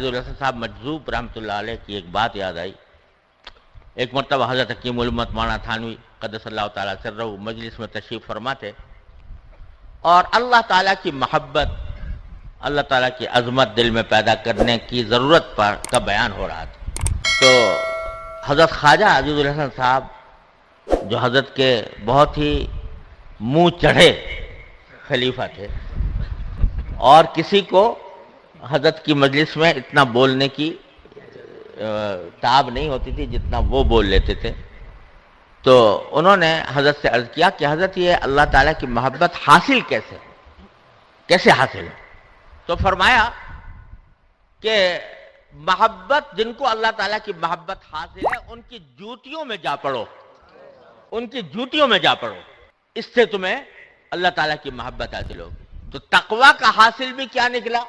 عزیز الحسن صاحب مجذوب رحمۃ اللہ علیہ کی ایک بات یاد آئی. ایک مرتبہ حضرت حکیم الامت مولانا تھانوی قدس اللہ تعالیٰ سرہ مجلس میں تشریف فرما تھے اور اللہ تعالیٰ کی محبت، اللہ تعالیٰ کی عظمت دل میں پیدا کرنے کی ضرورت کا بیان ہو رہا تھا. تو حضرت خواجہ عزیز الحسن صاحب جو حضرت کے بہت ہی منہ چڑھے خلیفہ تھے اور کسی کو حضرت کی مجلس میں اتنا بولنے کی تاب نہیں ہوتی تھی جتنا وہ بول لیتے تھے. تو انہوں نے حضرت سے عرض کیا کہ حضرت یہ اللہ تعالیٰ کی محبت حاصل کیسے حاصل ہے؟ تو فرمایا کہ محبت جن کو اللہ تعالیٰ کی محبت حاصل ہے ان کی جوتیوں میں جا پڑو، ان کی جوتیوں میں جا پڑو، اس سے تمہیں اللہ تعالیٰ کی محبت حاصل ہوگی. تو تقوی کا حاصل بھی کیا نکلا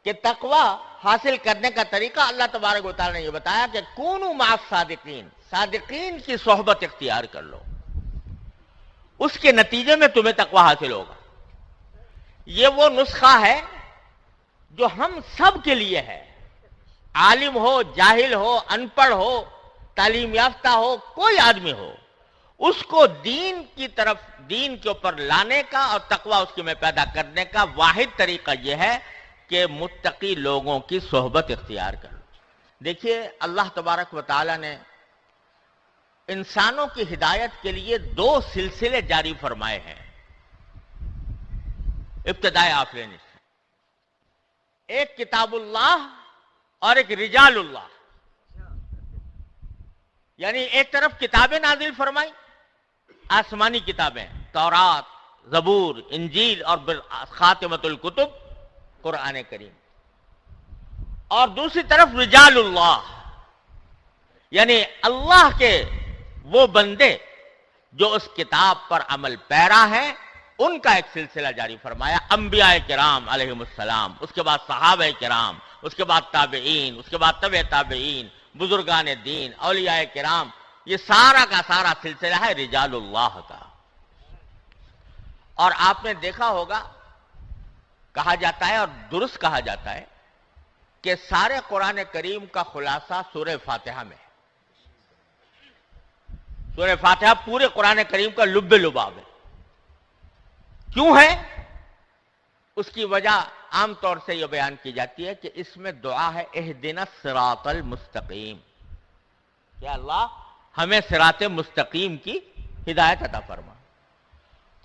کہ تقوی حاصل کرنے کا طریقہ اللہ تبارک و تعالیٰ نے یہ بتایا کہ کونوا مع الصادقین، صادقین کی صحبت اختیار کر لو، اس کے نتیجے میں تمہیں تقوی حاصل ہوگا. یہ وہ نسخہ ہے جو ہم سب کے لیے ہے، عالم ہو، جاہل ہو، ان پڑھ ہو، تعلیم یافتہ ہو، کوئی آدمی ہو، اس کو دین کی طرف، دین کے اوپر لانے کا اور تقوی اس کے میں پیدا کرنے کا واحد طریقہ یہ ہے کہ متقی لوگوں کی صحبت اختیار کرو. دیکھیے اللہ تبارک و تعالی نے انسانوں کی ہدایت کے لیے 2 سلسلے جاری فرمائے ہیں ابتدائے آفرین سے. ایک کتاب اللہ اور ایک رجال اللہ، یعنی ایک طرف کتابیں نازل فرمائی، آسمانی کتابیں، تورات، زبور، انجیل اور خاتمۃ الکتب قرآن کریم، اور دوسری طرف رجال اللہ، یعنی اللہ کے وہ بندے جو اس کتاب پر عمل پیرا ہیں، ان کا ایک سلسلہ جاری فرمایا. انبیاء کرام علیہم السلام، اس کے بعد صحابہ کرام، اس کے بعد تابعین، اس کے بعد تبع تابعین، بزرگان دین، اولیاء کرام، یہ سارا کا سارا سلسلہ ہے رجال اللہ کا. اور آپ نے دیکھا ہوگا، کہا جاتا ہے اور درست کہا جاتا ہے کہ سارے قرآن کریم کا خلاصہ سورہ فاتحہ میں ہے. سورہ فاتحہ پورے قرآن کریم کا لب لباب ہے. کیوں ہے؟ اس کی وجہ عام طور سے یہ بیان کی جاتی ہے کہ اس میں دعا ہے اہدنا الصراط المستقیم، یا اللہ ہمیں صراط مستقیم کی ہدایت عطا فرما.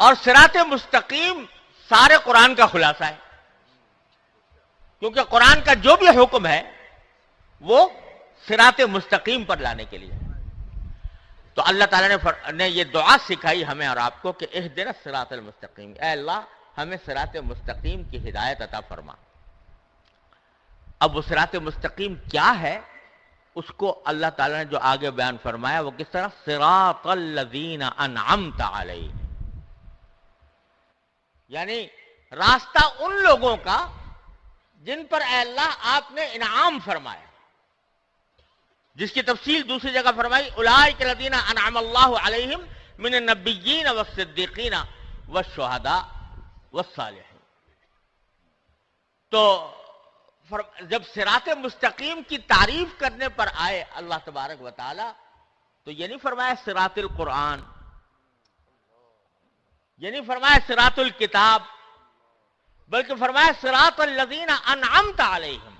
اور صراط مستقیم سارے قرآن کا خلاصہ ہے، کیونکہ قرآن کا جو بھی حکم ہے وہ صراط مستقیم پر لانے کے لیے. تو اللہ تعالیٰ نے یہ دعا سکھائی ہمیں اور آپ کو کہ اہدنا الصراط المستقیم، اے اللہ ہمیں صراط مستقیم کی ہدایت عطا فرما. اب وہ صراط مستقیم کیا ہے اس کو اللہ تعالیٰ نے جو آگے بیان فرمایا وہ کس طرح، صراط الذین انعمت علیہم، یعنی راستہ ان لوگوں کا جن پر اے اللہ آپ نے انعام فرمایا، جس کی تفصیل دوسری جگہ فرمائی اولئک الذین انعم اللہ علیہم من النبیین والصدیقین والشہداء والصالحین. تو جب صراط مستقیم کی تعریف کرنے پر آئے اللہ تبارک و تعالی تو یہ نہیں فرمایا صراط القرآن، یہ نہیں فرمایا صراط الکتاب، بلکہ فرمایا صراط الذین انعمت علیہم.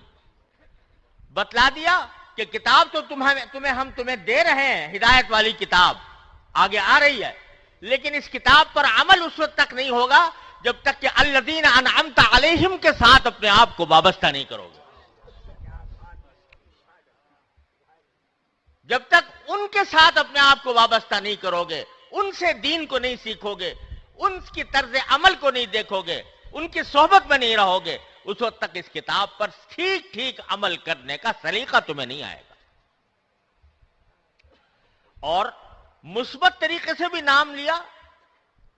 بتلا دیا کہ کتاب تو ہم تمہیں دے رہے ہیں، ہدایت والی کتاب آگے آ رہی ہے، لیکن اس کتاب پر عمل اس وقت تک نہیں ہوگا جب تک کہ الذین انعمت علیہم کے ساتھ اپنے آپ کو وابستہ نہیں کرو گے. جب تک ان کے ساتھ اپنے آپ کو وابستہ نہیں کرو گے، ان سے دین کو نہیں سیکھو گے، ان کی طرز عمل کو نہیں دیکھو گے، ان کی صحبت میں نہیں رہو گے، اس وقت تک اس کتاب پر ٹھیک ٹھیک عمل کرنے کا سلیقہ تمہیں نہیں آئے گا. اور مثبت طریقے سے بھی نام لیا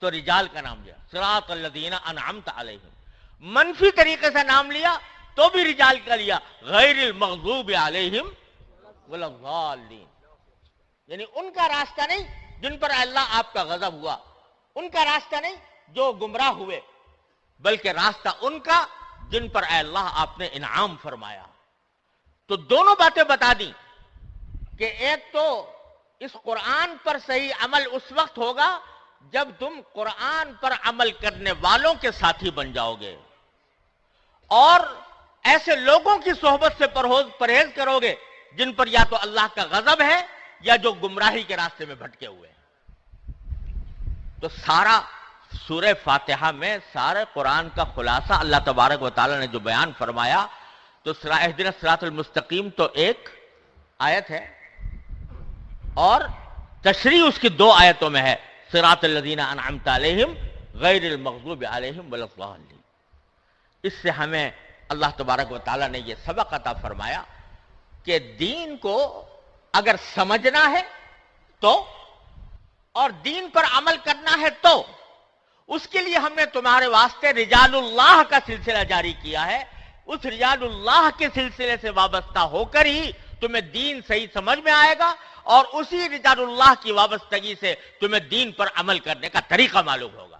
تو رجال کا نام لیا، صراط الذین انعمت علیہم. منفی طریقے سے نام لیا تو بھی رجال کا لیا، غیر المغضوب علیہم ولا الضالین، یعنی ان کا راستہ نہیں جن پر اللہ آپ کا غضب ہوا، ان کا راستہ نہیں جو گمراہ ہوئے، بلکہ راستہ ان کا جن پر اے اللہ آپ نے انعام فرمایا۔ تو دونوں باتیں بتا دیں کہ ایک تو اس قرآن پر صحیح عمل اس وقت ہوگا جب تم قرآن پر عمل کرنے والوں کے ساتھی بن جاؤ گے اور ایسے لوگوں کی صحبت سے پرہیز کرو گے جن پر یا تو اللہ کا غضب ہے یا جو گمراہی کے راستے میں بھٹکے ہوئے ہیں۔ تو سارا سورہ فاتحہ میں سارے قرآن کا خلاصہ اللہ تبارک و تعالی نے جو بیان فرمایا، تو اہدنا الصراط المستقیم تو ایک آیت ہے اور تشریح اس کی 2 آیتوں میں ہے، صراط الذین انعمت علیہم غیر المغضوب علیہم ولا الضالین۔ اس سے ہمیں اللہ تبارک و تعالی نے یہ سبق عطا فرمایا کہ دین کو اگر سمجھنا ہے تو اور دین پر عمل کرنا ہے تو اس کے لیے ہم نے تمہارے واسطے رجال اللہ کا سلسلہ جاری کیا ہے۔ اس رجال اللہ کے سلسلے سے وابستہ ہو کر ہی تمہیں دین صحیح سمجھ میں آئے گا اور اسی رجال اللہ کی وابستگی سے تمہیں دین پر عمل کرنے کا طریقہ معلوم ہوگا۔